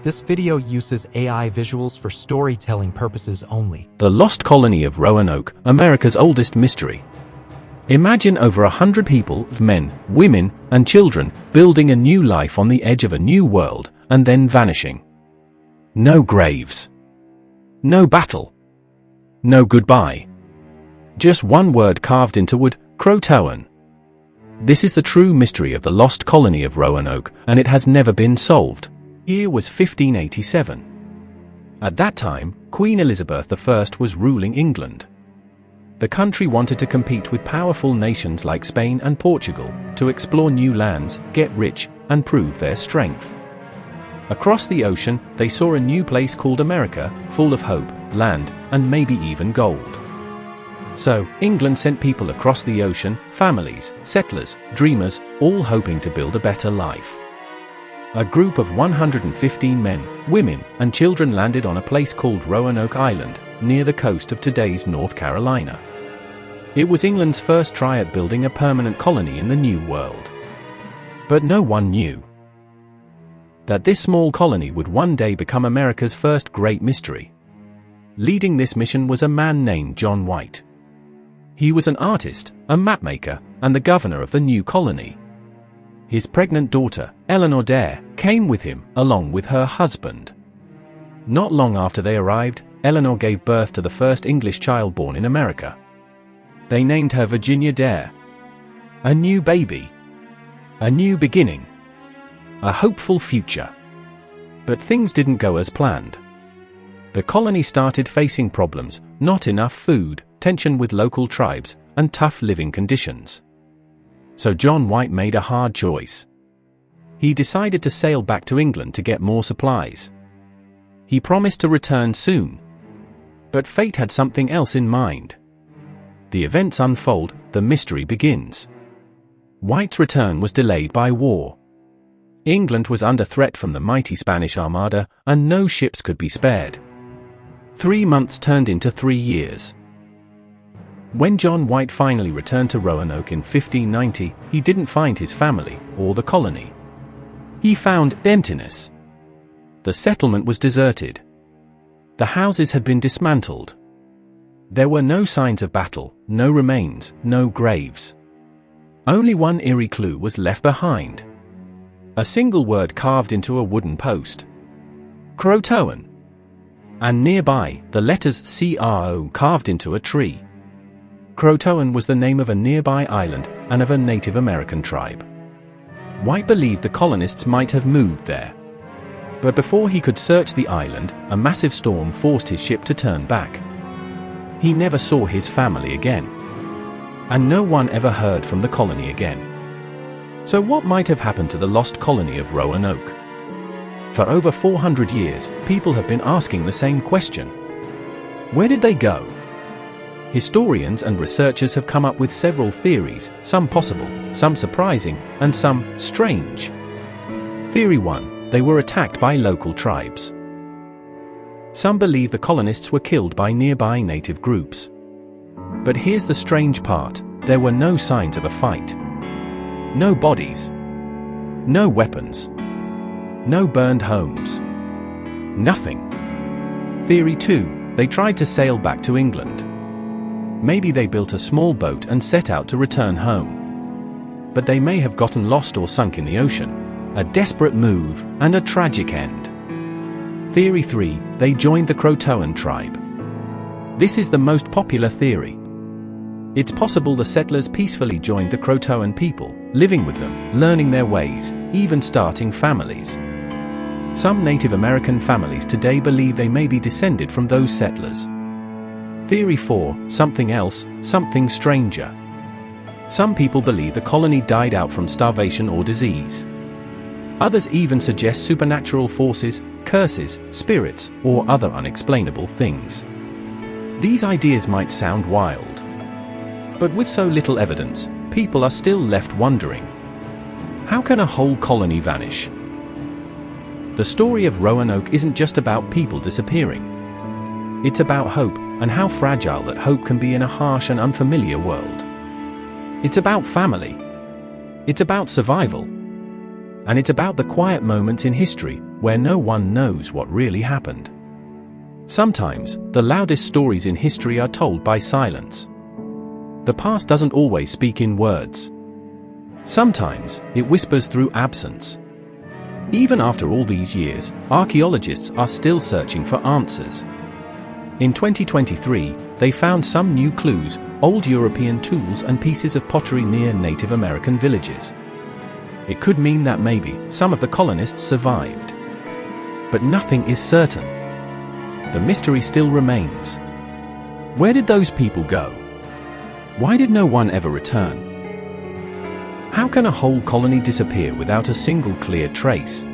This video uses AI visuals for storytelling purposes only. The Lost Colony of Roanoke, America's oldest mystery. Imagine over 100 people, men, women, and children, building a new life on the edge of a new world, and then vanishing. No graves. No battle. No goodbye. Just one word carved into wood, CROATOAN. This is the true mystery of the lost colony of Roanoke, and it has never been solved. Year was 1587. At that time, Queen Elizabeth I was ruling England. The country wanted to compete with powerful nations like Spain and Portugal, to explore new lands, get rich, and prove their strength. Across the ocean, they saw a new place called America, full of hope, land, and maybe even gold. So, England sent people across the ocean, families, settlers, dreamers, all hoping to build a better life. A group of 115 men, women, and children landed on a place called Roanoke Island, near the coast of today's North Carolina. It was England's first try at building a permanent colony in the New World. But no one knew that this small colony would one day become America's first great mystery. Leading this mission was a man named John White. He was an artist, a mapmaker, and the governor of the new colony. His pregnant daughter, Eleanor Dare, came with him, along with her husband. Not long after they arrived, Eleanor gave birth to the first English child born in America. They named her Virginia Dare. A new baby. A new beginning. A hopeful future. But things didn't go as planned. The colony started facing problems, not enough food, tension with local tribes, and tough living conditions. So John White made a hard choice. He decided to sail back to England to get more supplies. He promised to return soon. But fate had something else in mind. The events unfold, the mystery begins. White's return was delayed by war. England was under threat from the mighty Spanish Armada, and no ships could be spared. 3 months turned into 3 years. When John White finally returned to Roanoke in 1590, he didn't find his family, or the colony. He found emptiness. The settlement was deserted. The houses had been dismantled. There were no signs of battle, no remains, no graves. Only one eerie clue was left behind. A single word carved into a wooden post. CROATOAN. And nearby, the letters CRO carved into a tree. CROATOAN was the name of a nearby island and of a Native American tribe. White believed the colonists might have moved there. But before he could search the island, a massive storm forced his ship to turn back. He never saw his family again. And no one ever heard from the colony again. So what might have happened to the lost colony of Roanoke? For over 400 years, people have been asking the same question. Where did they go? Historians and researchers have come up with several theories, some possible, some surprising, and some strange. Theory 1. They were attacked by local tribes. Some believe the colonists were killed by nearby native groups. But here's the strange part, there were no signs of a fight. No bodies. No weapons. No burned homes. Nothing. Theory 2. They tried to sail back to England. Maybe they built a small boat and set out to return home. But they may have gotten lost or sunk in the ocean. A desperate move, and a tragic end. Theory 3. They joined the CROATOAN tribe. This is the most popular theory. It's possible the settlers peacefully joined the CROATOAN people, living with them, learning their ways, even starting families. Some Native American families today believe they may be descended from those settlers. Theory 4. Something else, something stranger. Some people believe the colony died out from starvation or disease. Others even suggest supernatural forces, curses, spirits, or other unexplainable things. These ideas might sound wild. But with so little evidence, people are still left wondering. How can a whole colony vanish? The story of Roanoke isn't just about people disappearing. It's about hope, and how fragile that hope can be in a harsh and unfamiliar world. It's about family. It's about survival. And it's about the quiet moments in history where no one knows what really happened. Sometimes, the loudest stories in history are told by silence. The past doesn't always speak in words. Sometimes, it whispers through absence. Even after all these years, archaeologists are still searching for answers. In 2023, they found some new clues, old European tools and pieces of pottery near Native American villages. It could mean that maybe some of the colonists survived. But nothing is certain. The mystery still remains. Where did those people go? Why did no one ever return? How can a whole colony disappear without a single clear trace?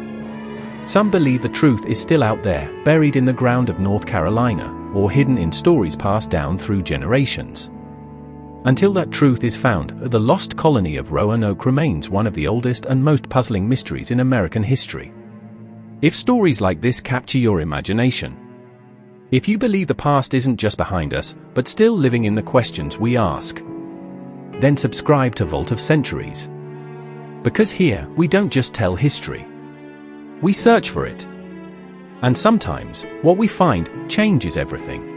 Some believe the truth is still out there, buried in the ground of North Carolina, or hidden in stories passed down through generations. Until that truth is found, the lost colony of Roanoke remains one of the oldest and most puzzling mysteries in American history. If stories like this capture your imagination, if you believe the past isn't just behind us, but still living in the questions we ask, then subscribe to Vault of Centuries. Because here, we don't just tell history. We search for it. And sometimes, what we find changes everything.